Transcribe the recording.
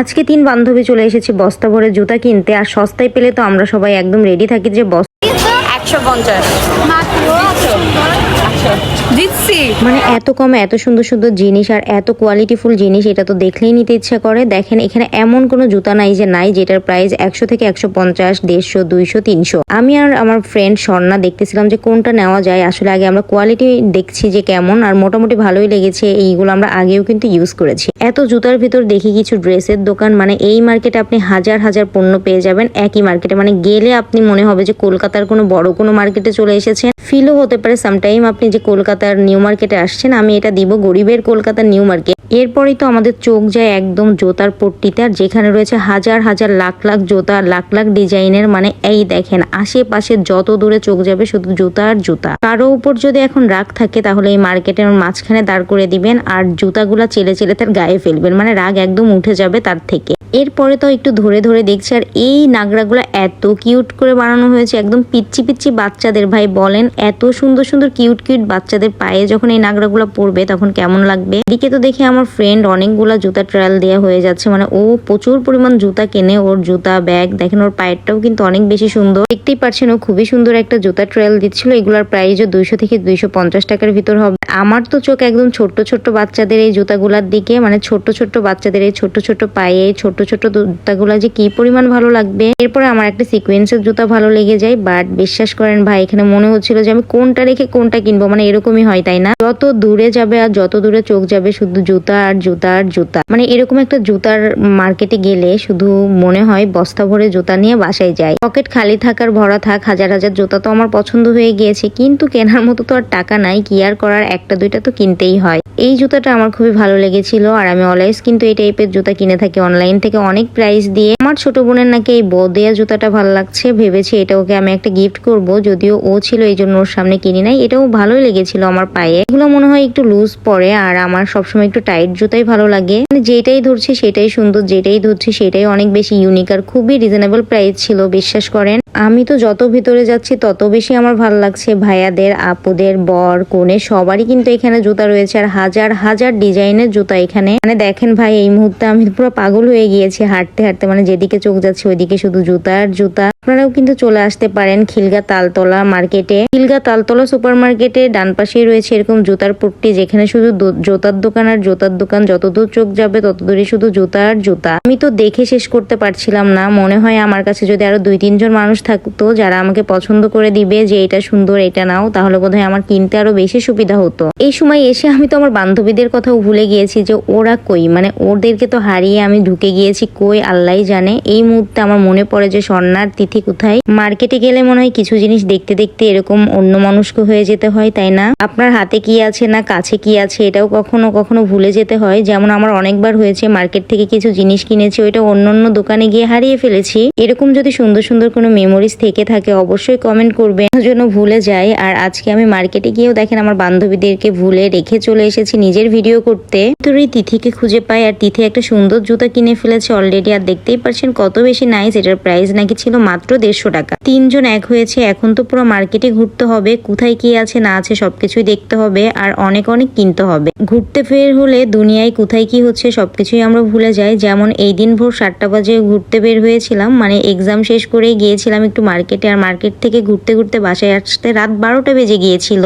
আজকে 3 বান্ধবী চলে এসেছি বস্তা ভরে জুতা কিনতে। আর সস্তায় পেলে তো আমরা সবাই একদম রেডি থাকি যে 150 মানে এত কমে এত সুন্দর সুন্দর জিনিস আর এত কোয়ালিটিফুল জিনিস, এটা তো দেখলেই নিতে ইচ্ছা করে। দেখেন এখানে এমন কোনো জুতা নাই যে নাই যেটার প্রাইস 100 থেকে 150, 150, 200, 300। আমি আর আমার ফ্রেন্ড স্বর্ণা দেখতেছিলাম যে কোনটা নেওয়া যায়। আসলে আগে আমরা কোয়ালিটি দেখছি যে কেমন, আর মোটামুটি ভালোই লেগেছে। এইগুলো আমরা আগেও কিন্তু ইউজ করেছি। এত জুতার ভিতর দেখি কিছু ড্রেসের দোকান, মানে এই মার্কেটে আপনি হাজার হাজার পণ্য পেয়ে যাবেন একই মার্কেটে। মানে গেলে আপনি মনে হবে যে কলকাতার কোনো বড় কোনো মার্কেটে চলে এসেছেন। ফিলও হতে পারে সামটাইম আপনি যে কলকাতার নিউ মার্কেটে আসছেন। আমি এটা দিব গরিবের কলকাতার নিউ মার্কেট। এরপরেই তো আমাদের চোখ যায় একদম জুতার পট্টিতে, আর যেখানে রয়েছে হাজার হাজার লাখ লাখ জুতা, লাখ লাখ ডিজাইনের। মানে এই দেখেন আশেপাশে যত দূরে চোখ যাবে শুধু জুতা আর জুতা। কারো উপর যদি এখন রাগ থাকে তাহলে এই মার্কেটের মাঝখানে দাঁড় করে দিবেন আর জুতাগুলা চেলে চেলে তার গায়ে ফেলবেন। মানে রাগ একদম উঠে যাবে তার থেকে। এরপরে তো একটু ধরে ধরে দেখছি, আর এই নাগরাগুলো এত কিউট করে বানানো হয়েছে, একদম পিচ্ছি পিচ্ছি বাচ্চাদের। ভাই বলেন এত সুন্দর সুন্দর কিউট কিউট বাচ্চাদের পায়ে যখন এই নাগরাগুলো পরবে তখন কেমন লাগবে। এদিকে তো দেখি আমার ফ্রেন্ড অনেকগুলা জুতা ট্রায়াল দেওয়া হয়ে যাচ্ছে। মানে ও প্রচুর পরিমাণ জুতা কেনে, ওর জুতা ব্যাগ দেখেন, ওর পায়েরটাও কিন্তু অনেক বেশি সুন্দর। দেখতেই পাচ্ছেন ও খুবই সুন্দর একটা জুতা ট্রায়াল দিচ্ছিল। এগুলোর প্রাইসও 200 থেকে 250 টাকার ভিতর হবে। আমার তো চোখ একদম ছোট্ট ছোট্ট বাচ্চাদের এই জুতাগুলার দিকে, মানে ছোট্ট ছোট্ট বাচ্চাদের এই ছোট্ট ছোট্ট পায়ে ছোট্ট ছোট্ট জুতাগুলা যে কি পরিমাণ ভালো লাগবে। এরপরে আমার একটা সিকোয়েন্সের জুতা ভালো লেগে যায়, বাট বিশ্বাস করেন ভাই এখানে মনে হচ্ছিল যে আমি কোনটা রেখে কোনটা কিনবো। মানে এরকমই হয় তাই না, যত দূরে যাবে আর যত দূরে চোখ যাবে শুধু জুতা আর জুতা আর জুতা। মানে এরকম একটা জুতার মার্কেটে গেলে শুধু মনে হয় বস্তা ভরে জুতা নিয়ে বাসায় যায়। পকেট খালি থাকার ভরা থাক, হাজার হাজার জুতা তো আমার পছন্দ হয়ে গিয়েছে, কিন্তু কেনার মতো তো আর টাকা নাই। কি আর করার, একটা দুইটা তো কিনতেই হয়। এই জুতাটা আমার খুবই ভালো লেগেছিল, আর আমি অলওয়েজ কিন্তু এই টাইপের জুতা কিনে থাকি অনলাইন থেকে অনেক প্রাইস দিয়ে। আমার ছোট বোনের নাকি এই বদেয়া জুতাটা ভালো লাগছে, ভেবেছি এটা ওকে আমি একটা গিফট করব। যদিও ও ছিল এই জন্য ওর সামনে কিনি নাই। এটাও ভালোই লেগেছিল আমার পায়ে। এগুলো মনে হয় একটু লুজ পরে, আর আমার সবসময় একটু টাইট জুতাই ভালো লাগে। মানে যেটাই ধরছি সেটাই সুন্দর, যেটাই ধরছি সেটাই অনেক বেশি ইউনিক, আর খুবই রিজনেবল প্রাইস ছিল বিশ্বাস করেন। আমি তো যত ভিতরে যাচ্ছি তত বেশি আমার ভালো লাগছে। ভাইয়াদের, আপুদের, বর, কনে সবারই কিন্তু এখানে জুতা রয়েছে, আর হাজার হাজার ডিজাইনের জুতা এখানে। মানে দেখেন ভাই এই মুহূর্তে আমি পুরো পাগল হয়ে গিয়েছি হাঁটতে হাঁটতে। মানে যেদিকে চোখ যাচ্ছে ওইদিকে শুধু জুতা আর জুতা। আপনারাও কিন্তু চলে আসতে পারেন খিলগা তালতলা মার্কেটে। খিলগা তালতলা সুপার মার্কেটে ডান পাশেই রয়েছে এরকম জুতার পট্টি, যেখানে শুধু জুতার দোকান আর জুতার দোকান। যতদূর চোখ যাবে ততদূরই শুধু জুতা আর জুতা। আমি তো দেখে শেষ করতে পারছিলাম না। মনে হয় আমার কাছে যদি আরো 2-3 জন মানুষ থাকতো যারা আমাকে পছন্দ করে দিবে যে এটা সুন্দর এটা নাও, তাহলে বোধহয় আমার কিনতে আরো বেশি সুবিধা হতো। এই সময় এসে আমি তো আমার বান্ধবীদের কথাও ভুলে গিয়েছি যে ওরা কই। মানে ওদেরকে তো হারিয়ে আমি ঢুকে গিয়েছি কই আল্লাহ জানে। এই মুহূর্তে আমার মনে পড়ে যে স্বর্ণার তিথি কোথায়। মার্কেটে গেলে মনে হয় কিছু জিনিস দেখতে দেখতে এরকম অন্য মনস্ক হয়ে যেতে হয় তাই না। আপনার হাতে কি আছে না কাছে কি আছে এটাও কখনো কখনো ভুলে যেতে হয়। যেমন আমার অনেকবার হয়েছে মার্কেট থেকে কিছু জিনিস কিনেছি, ওইটা অন্য অন্য দোকানে গিয়ে হারিয়ে ফেলেছি। এরকম যদি সুন্দর সুন্দর কোনো মেমোরিজ থেকে থাকে অবশ্যই কমেন্ট করবেন, জন্য ভুলে যাই। আর আজকে আমি মার্কেটে গিয়েও দেখেন আমার বান্ধবীদেরকে ভুলে রেখে চলে এসেছি নিজের ভিডিও করতে। তোর এই তিথিকে খুঁজে পাই, আর তিথি একটা সুন্দর জুতা কিনে ফেলেছে অলরেডি। আর দেখতেই পাচ্ছেন কত বেশি নাইস। এটার প্রাইস নাকি ছিল মাত্র 150 টাকা। 3 জন এক হয়েছে। এখন তো পুরো মার্কেটে ঘুরতে হবে, কোথায় কি আছে না আছে সবকিছুই দেখতে হবে, আর অনেক অনেক কিনতে হবে। ঘুরতে বের হলে দুনিয়ায় কোথায় কি হচ্ছে সবকিছুই আমরা ভুলে যাই। যেমন এই দিন ভোর 7টা বাজে ঘুরতে বের হয়েছিলাম, মানে এক্সাম শেষ করে গিয়েছিলাম একটু মার্কেটে, আর মার্কেট থেকে ঘুরতে ঘুরতে বাসায় আসতে রাত 12টা বেজে গিয়েছিল।